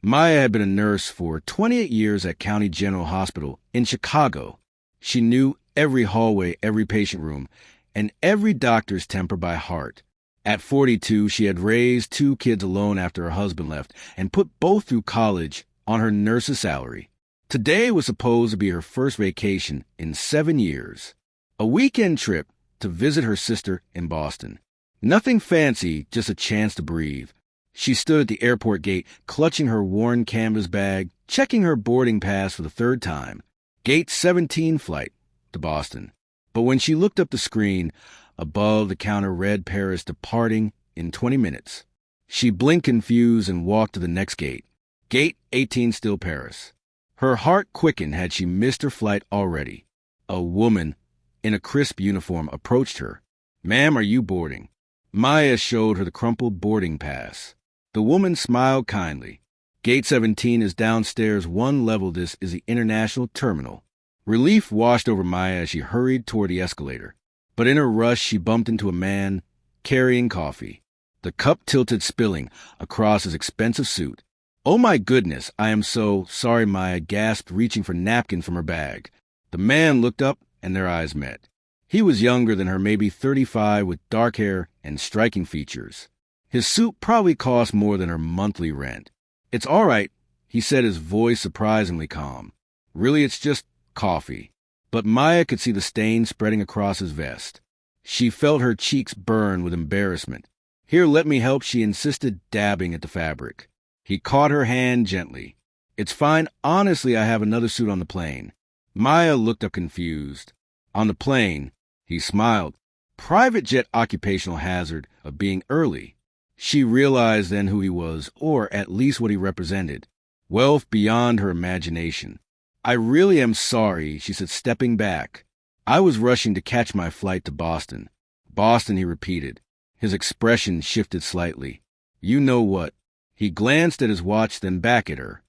Maya had been a nurse for 28 years at County General Hospital in Chicago. She knew every hallway, every patient room, and every doctor's temper by heart. At 42, she had raised 2 kids alone after her husband left and put both through college on her nurse's salary. Today was supposed to be her first vacation in 7 years. A weekend trip to visit her sister in Boston. Nothing fancy, just a chance to breathe. She stood at the airport gate, clutching her worn canvas bag, checking her boarding pass for the 3rd time. Gate 17 flight to Boston. But when she looked up the screen, above the counter read Paris departing in 20 minutes. She blinked confused and walked to the next gate. Gate 18 still Paris. Her heart quickened had she missed her flight already. A woman in a crisp uniform approached her. "Ma'am, are you boarding?" Maya showed her the crumpled boarding pass. The woman smiled kindly. Gate 17 is downstairs 1 level. This is the international terminal. Relief washed over Maya as she hurried toward the escalator. But in her rush, she bumped into a man carrying coffee. The cup tilted, spilling across his expensive suit. "Oh my goodness, I am so sorry," Maya gasped, reaching for napkins from her bag. The man looked up and their eyes met. He was younger than her, maybe 35, with dark hair and striking features. His suit probably cost more than her monthly rent. "It's all right," he said, his voice surprisingly calm. "Really, it's just coffee." But Maya could see the stain spreading across his vest. She felt her cheeks burn with embarrassment. "Here, let me help," she insisted, dabbing at the fabric. He caught her hand gently. "It's fine. Honestly, I have another suit on the plane." Maya looked up confused. "On the plane?" He smiled. Private jet occupational hazard of being early. She realized then who he was, or at least what he represented. Wealth beyond her imagination. "I really am sorry," she said, stepping back. "I was rushing to catch my flight to Boston." "Boston," he repeated. His expression shifted slightly. "You know what?" He glanced at his watch, then back at her.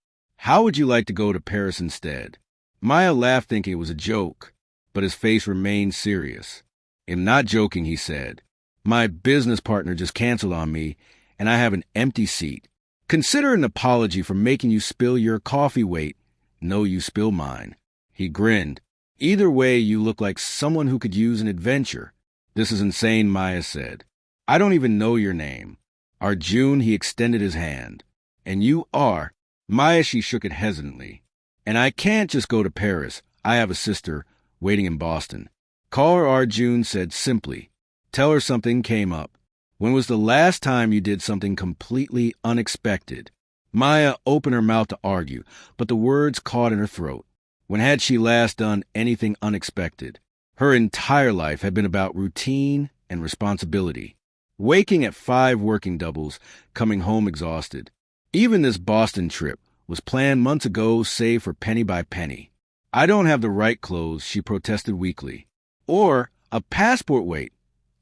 "How would you like to go to Paris instead?" Maya laughed, thinking it was a joke, but his face remained serious. "I'm not joking," he said. "My business partner just canceled on me, and I have an empty seat. Consider an apology for making you spill your coffee. Wait. No, you spill mine." He grinned. "Either way, you look like someone who could use an adventure." "This is insane," Maya said. "I don't even know your name." "Arjun," he extended his hand. "And you are?" Maya, she shook it hesitantly. "And I can't just go to Paris. I have a sister waiting in Boston." "Call her," Arjun said simply. "Tell her something came up. When was the last time you did something completely unexpected?" Maya opened her mouth to argue, but the words caught in her throat. When had she last done anything unexpected? Her entire life had been about routine and responsibility. Waking at 5 working doubles, coming home exhausted. Even this Boston trip was planned months ago, saved for penny by penny. "I don't have the right clothes," she protested weakly. "Or a passport. Wait.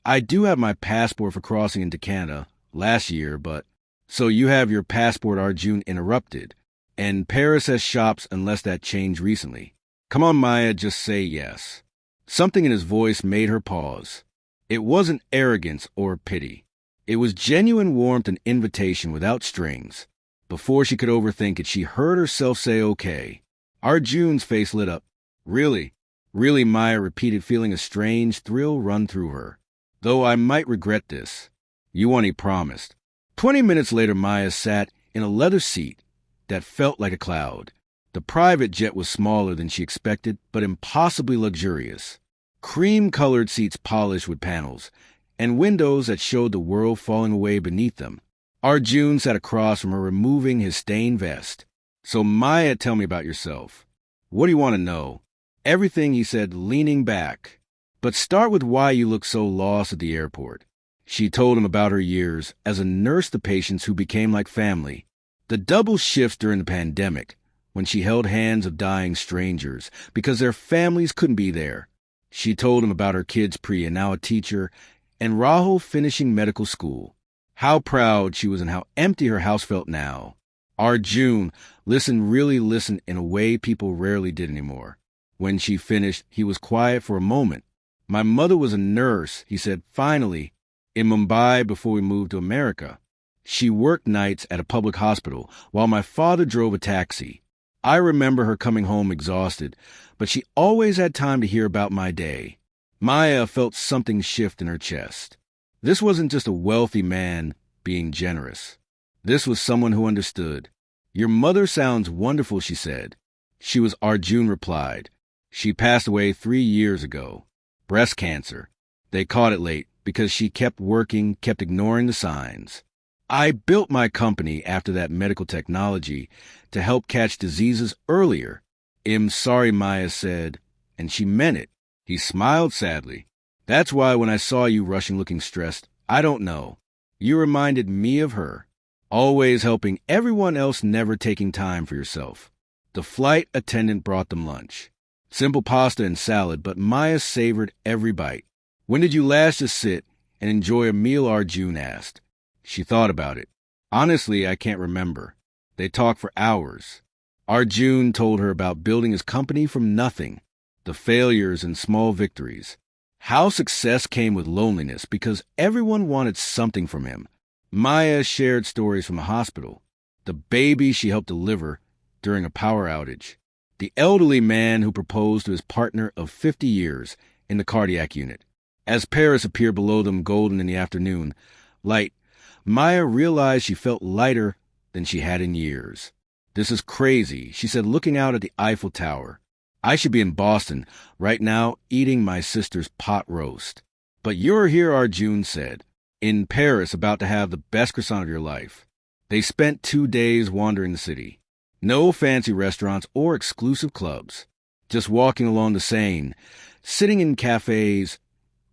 I do have my passport for crossing into Canada last year, but..." "So you have your passport," Arjun interrupted. "And Paris has shops unless that changed recently." "Come on, Maya, just say yes." Something in his voice made her pause. It wasn't arrogance or pity. It was genuine warmth and invitation without strings. Before she could overthink it, she heard herself say okay. Arjun's face lit up. "Really? Really," Maya repeated, feeling a strange thrill run through her. "Though I might regret this." "You won't," he promised. 20 minutes later, Maya sat in a leather seat that felt like a cloud. The private jet was smaller than she expected, but impossibly luxurious. Cream-colored seats polished with panels, and windows that showed the world falling away beneath them. Arjun sat across from her, removing his stained vest. "So, Maya, tell me about yourself." "What do you want to know?" "Everything," he said, leaning back. "But start with why you look so lost at the airport." She told him about her years as a nurse to patients who became like family. The double shifts during the pandemic, when she held hands of dying strangers because their families couldn't be there. She told him about her kids, Priya, now a teacher, and Rahul finishing medical school. How proud she was and how empty her house felt now. Arjun really listened in a way people rarely did anymore. When she finished, he was quiet for a moment. "My mother was a nurse," he said finally, "in Mumbai before we moved to America." She worked nights at a public hospital while my father drove a taxi. I remember her coming home exhausted, but she always had time to hear about my day. Maya felt something shift in her chest. This wasn't just a wealthy man being generous. This was someone who understood. Your mother sounds wonderful, she said. She was Arjun replied. She passed away 3 years ago. Breast cancer. They caught it late because she kept working, kept ignoring the signs. I built my company after that medical technology to help catch diseases earlier. I'm sorry, Maya said, and she meant it. He smiled sadly. That's why when I saw you rushing looking stressed, I don't know. You reminded me of her. Always helping everyone else, never taking time for yourself. The flight attendant brought them lunch. Simple pasta and salad, but Maya savored every bite. When did you last just sit and enjoy a meal? Arjun asked. She thought about it. Honestly, I can't remember. They talked for hours. Arjun told her about building his company from nothing, the failures and small victories, how success came with loneliness because everyone wanted something from him. Maya shared stories from the hospital, the baby she helped deliver during a power outage, the elderly man who proposed to his partner of 50 years in the cardiac unit. As Paris appeared below them golden in the afternoon light, Maya realized she felt lighter than she had in years. This is crazy, she said, looking out at the Eiffel Tower. I should be in Boston right now eating my sister's pot roast. But you're here, Arjun said, in Paris about to have the best croissant of your life. They spent 2 days wandering the city. No fancy restaurants or exclusive clubs. Just walking along the Seine, sitting in cafes,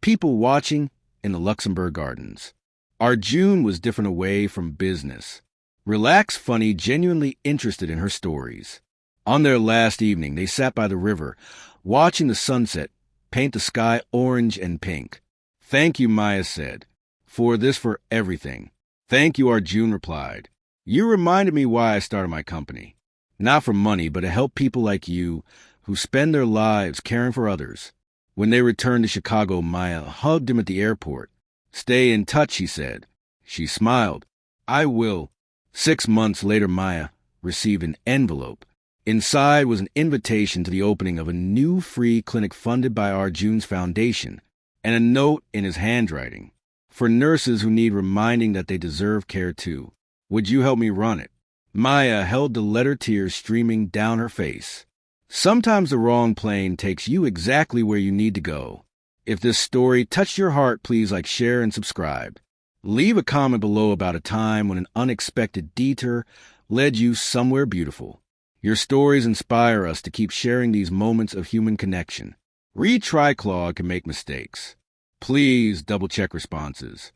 people watching in the Luxembourg Gardens. Arjun was different away from business. Relaxed, funny, genuinely interested in her stories. On their last evening, they sat by the river, watching the sunset paint the sky orange and pink. Thank you, Maya said, for everything. Thank you, Arjun replied. You reminded me why I started my company. Not for money, but to help people like you who spend their lives caring for others. When they returned to Chicago, Maya hugged him at the airport. Stay in touch, he said. She smiled. I will. 6 months later, Maya received an envelope. Inside was an invitation to the opening of a new free clinic funded by Arjun's foundation, and a note in his handwriting. For nurses who need reminding that they deserve care too. Would you help me run it? Maya held the letter, tears streaming down her face. Sometimes the wrong plane takes you exactly where you need to go. If this story touched your heart, please like, share, and subscribe. Leave a comment below about a time when an unexpected detour led you somewhere beautiful. Your stories inspire us to keep sharing these moments of human connection. Retry Claude can make mistakes. Please double-check responses.